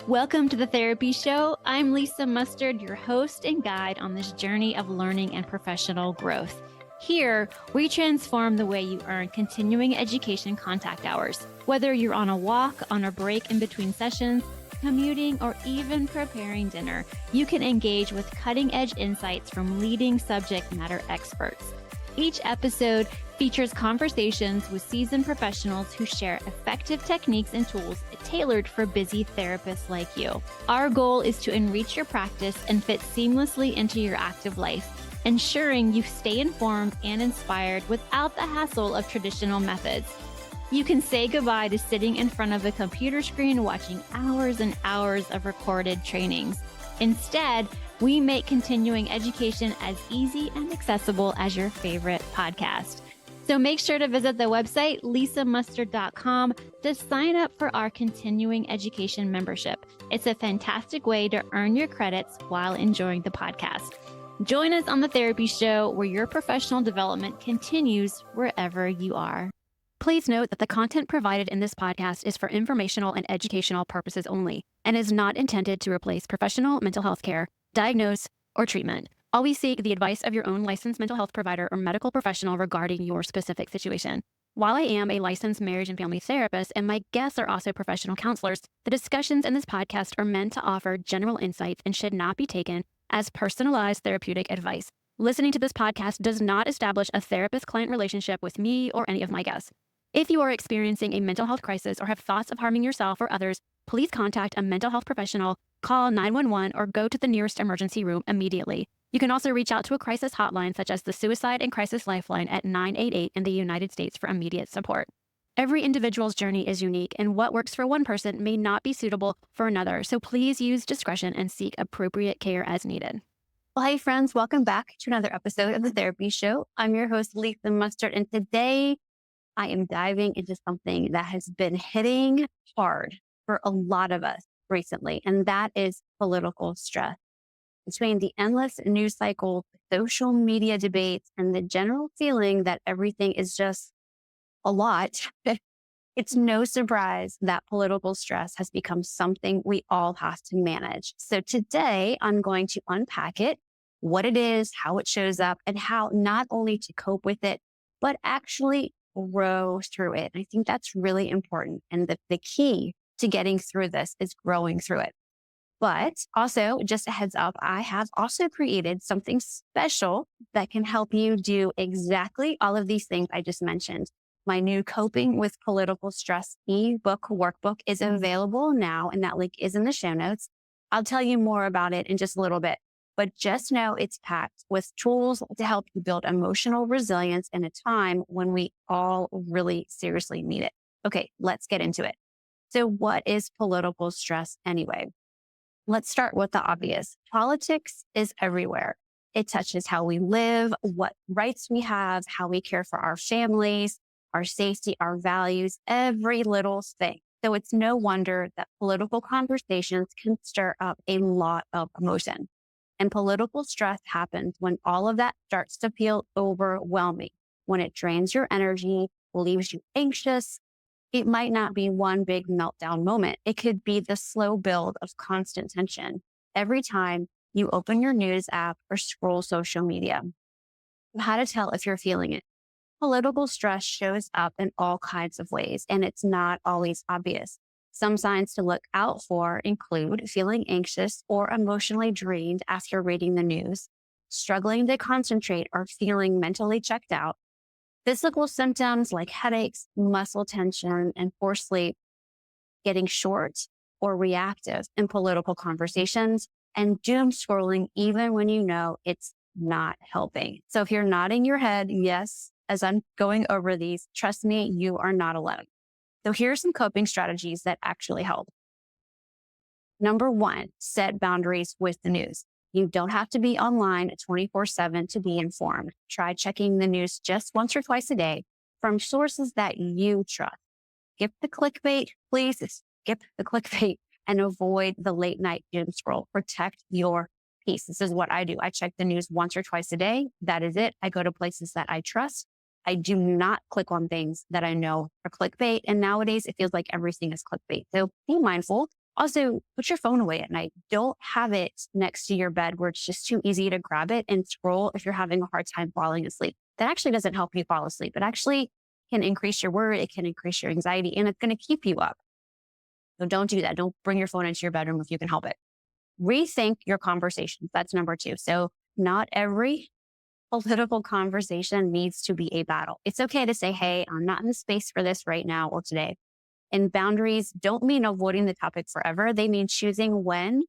Welcome to the Therapy Show. I'm Lisa Mustard, your host and guide on this journey of learning and professional growth. Here, we transform the way you earn continuing education contact hours. Whether you're on a walk, on a break in between sessions, commuting, or even preparing dinner, you can engage with cutting-edge insights from leading subject matter experts. Each episode features conversations with seasoned professionals who share effective techniques and tools tailored for busy therapists like you. Our goal is to enrich your practice and fit seamlessly into your active life, ensuring you stay informed and inspired without the hassle of traditional methods. You can say goodbye to sitting in front of a computer screen watching hours and hours of recorded trainings. Instead, we make continuing education as easy and accessible as your favorite podcast. So make sure to visit the website, lisamustard.com, to sign up for our continuing education membership. It's a fantastic way to earn your credits while enjoying the podcast. Join us on the Therapy Show, where your professional development continues wherever you are. Please note that the content provided in this podcast is for informational and educational purposes only and is not intended to replace professional mental health care, diagnose, or treatment. Always seek the advice of your own licensed mental health provider or medical professional regarding your specific situation. While I am a licensed marriage and family therapist and my guests are also professional counselors, the discussions in this podcast are meant to offer general insights and should not be taken as personalized therapeutic advice. Listening to this podcast does not establish a therapist-client relationship with me or any of my guests. If you are experiencing a mental health crisis or have thoughts of harming yourself or others, please contact a mental health professional, call 911, or go to the nearest emergency room immediately. You can also reach out to a crisis hotline such as the Suicide and Crisis Lifeline at 988 in the United States for immediate support. Every individual's journey is unique, and what works for one person may not be suitable for another, so please use discretion and seek appropriate care as needed. Well, hey friends, welcome back to another episode of the Therapy Show. I'm your host, Lisa Mustard, and today I am diving into something that has been hitting hard for a lot of us recently, and that is political stress. Between the endless news cycle, social media debates, and the general feeling that everything is just a lot, it's no surprise that political stress has become something we all have to manage. So today I'm going to unpack it, what it is, how it shows up, and how not only to cope with it, but actually grow through it. I think that's really important. And the key to getting through this is growing through it. But also, just a heads up, I have also created something special that can help you do exactly all of these things I just mentioned. My new Coping with Political Stress eBook workbook is available now, and that link is in the show notes. I'll tell you more about it in just a little bit, but just know it's packed with tools to help you build emotional resilience in a time when we all really seriously need it. Okay, let's get into it. So what is political stress anyway? Let's start with the obvious. Politics is everywhere. It touches how we live, what rights we have, how we care for our families, our safety, our values, every little thing. So it's no wonder that political conversations can stir up a lot of emotion. And political stress happens when all of that starts to feel overwhelming, when it drains your energy, leaves you anxious. It might not be one big meltdown moment. It could be the slow build of constant tension every time you open your news app or scroll social media. How to tell if you're feeling it. Political stress shows up in all kinds of ways, and it's not always obvious. Some signs to look out for include feeling anxious or emotionally drained after reading the news, struggling to concentrate or feeling mentally checked out, physical symptoms like headaches, muscle tension, and poor sleep, getting short or reactive in political conversations, and doom scrolling even when you know it's not helping. So if you're nodding your head, yes, as I'm going over these, trust me, you are not alone. So here are some coping strategies that actually help. Number one, set boundaries with the news. You don't have to be online 24/7 to be informed. Try checking the news just once or twice a day from sources that you trust. Skip the clickbait, please skip the clickbait and avoid the late night doom scroll. Protect your peace. This is what I do. I check the news once or twice a day. That is it. I go to places that I trust. I do not click on things that I know are clickbait. And nowadays it feels like everything is clickbait. So be mindful Also, put your phone away at night. Don't have it next to your bed where it's just too easy to grab it and scroll if you're having a hard time falling asleep. That actually doesn't help you fall asleep. It actually can increase your worry, it can increase your anxiety, and it's going to keep you up. So don't do that. Don't bring your phone into your bedroom if you can help it. Rethink your conversations. That's number 2. So not every political conversation needs to be a battle. It's okay to say, hey, I'm not in the space for this right now or today. And boundaries don't mean avoiding the topic forever. They mean choosing when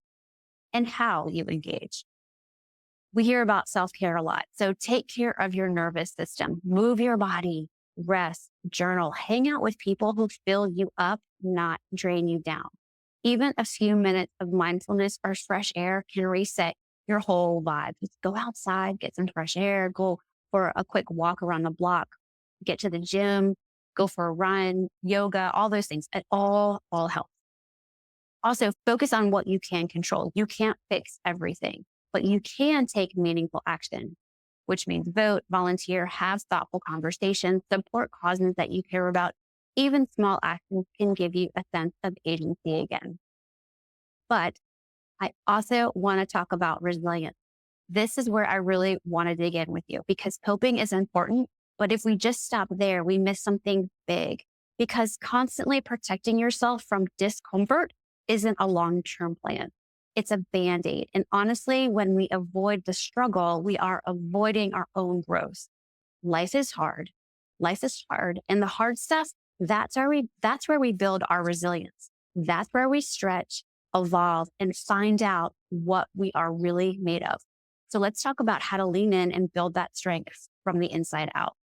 and how you engage. We hear about self-care a lot. So take care of your nervous system, move your body, rest, journal, hang out with people who fill you up, not drain you down. Even a few minutes of mindfulness or fresh air can reset your whole vibe. Just go outside, get some fresh air, go for a quick walk around the block, get to the gym, go for a run, yoga, all those things. It all helps. Also, focus on what you can control. You can't fix everything, but you can take meaningful action, which means vote, volunteer, have thoughtful conversations, support causes that you care about. Even small actions can give you a sense of agency again. But I also want to talk about resilience. This is where I really want to dig in with you because coping is important. But if we just stop there, we miss something big because constantly protecting yourself from discomfort isn't a long-term plan. It's a Band-Aid. And honestly, when we avoid the struggle, we are avoiding our own growth. Life is hard. Life is hard. And the hard stuff, that's where we build our resilience. That's where we stretch, evolve, and find out what we are really made of. So let's talk about how to lean in and build that strength from the inside out.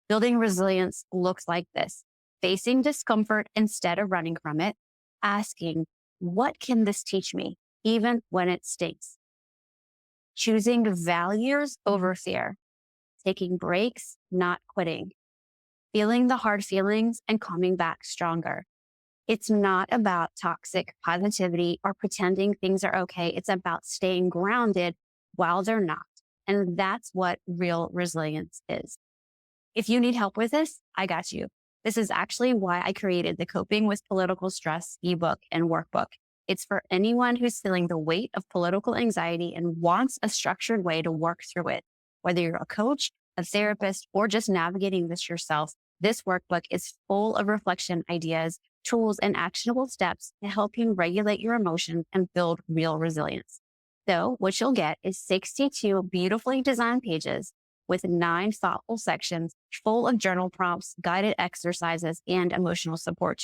Building resilience looks like this: facing discomfort instead of running from it, asking, what can this teach me, even when it stinks? Choosing values over fear, taking breaks, not quitting, feeling the hard feelings and coming back stronger. It's not about toxic positivity or pretending things are okay. It's about staying grounded while they're not. And that's what real resilience is. If you need help with this, I got you. This is actually why I created the Coping with Political Stress ebook and workbook. It's for anyone who's feeling the weight of political anxiety and wants a structured way to work through it. Whether you're a coach, a therapist, or just navigating this yourself, this workbook is full of reflection ideas, tools, and actionable steps to help you regulate your emotions and build real resilience. So what you'll get is 62 beautifully designed pages with 9 thoughtful sections full of journal prompts, guided exercises, and emotional support.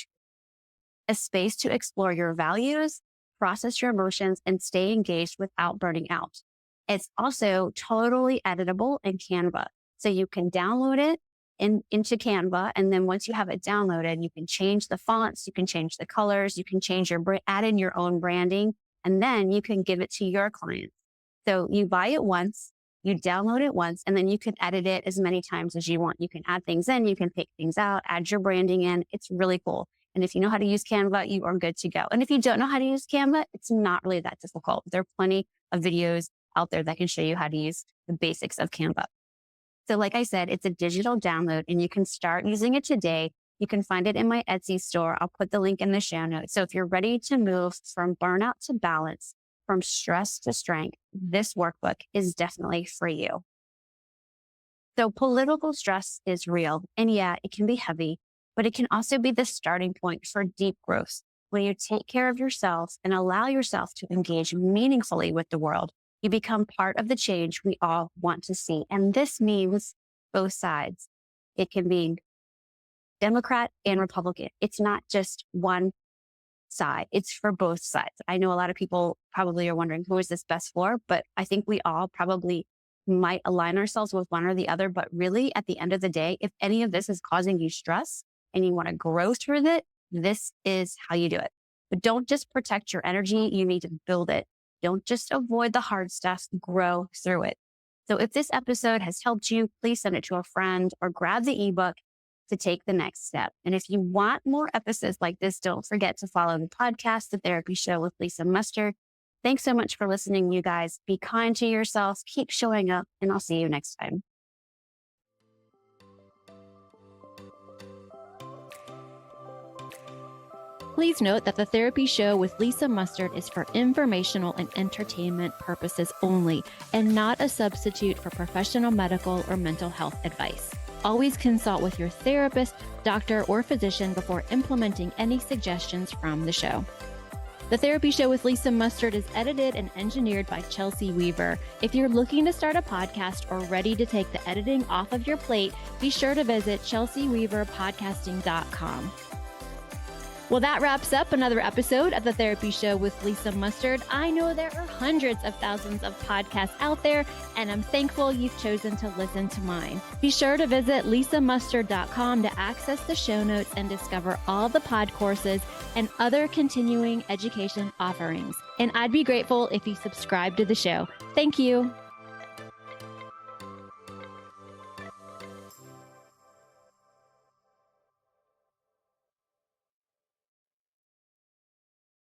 A space to explore your values, process your emotions, and stay engaged without burning out. It's also totally editable in Canva. So you can download it into Canva. And then once you have it downloaded, you can change the fonts, you can change the colors, you can change add in your own branding, and then you can give it to your clients. So you buy it once, you download it once, and then you can edit it as many times as you want. You can add things in, you can take things out, add your branding in. It's really cool. And if you know how to use Canva, you are good to go. And if you don't know how to use Canva, it's not really that difficult. There are plenty of videos out there that can show you how to use the basics of Canva. So like I said, it's a digital download and you can start using it today. You can find it in my Etsy store. I'll put the link in the show notes. So if you're ready to move from burnout to balance, from stress to strength, this workbook is definitely for you. So political stress is real. And yeah, it can be heavy, but it can also be the starting point for deep growth. When you take care of yourself and allow yourself to engage meaningfully with the world, you become part of the change we all want to see. And this means both sides. It can be Democrat and Republican. It's not just one side. It's for both sides. I know a lot of people probably are wondering, who is this best for? But I think we all probably might align ourselves with one or the other. But really, at the end of the day, if any of this is causing you stress and you want to grow through it, this is how you do it. But don't just protect your energy. You need to build it. Don't just avoid the hard stuff, grow through it. So if this episode has helped you, please send it to a friend or grab the ebook to take the next step. And if you want more episodes like this, don't forget to follow the podcast, The Therapy Show with Lisa Mustard. Thanks so much for listening, you guys. Be kind to yourself, keep showing up, and I'll see you next time. Please note that the Therapy Show with Lisa Mustard is for informational and entertainment purposes only, and not a substitute for professional medical or mental health advice. Always consult with your therapist, doctor, or physician before implementing any suggestions from the show. The Therapy Show with Lisa Mustard is edited and engineered by Chelsea Weaver. If you're looking to start a podcast or ready to take the editing off of your plate, be sure to visit chelseaweaverpodcasting.com. Well, that wraps up another episode of The Therapy Show with Lisa Mustard. I know there are hundreds of thousands of podcasts out there, and I'm thankful you've chosen to listen to mine. Be sure to visit lisamustard.com to access the show notes and discover all the pod courses and other continuing education offerings. And I'd be grateful if you subscribe to the show. Thank you.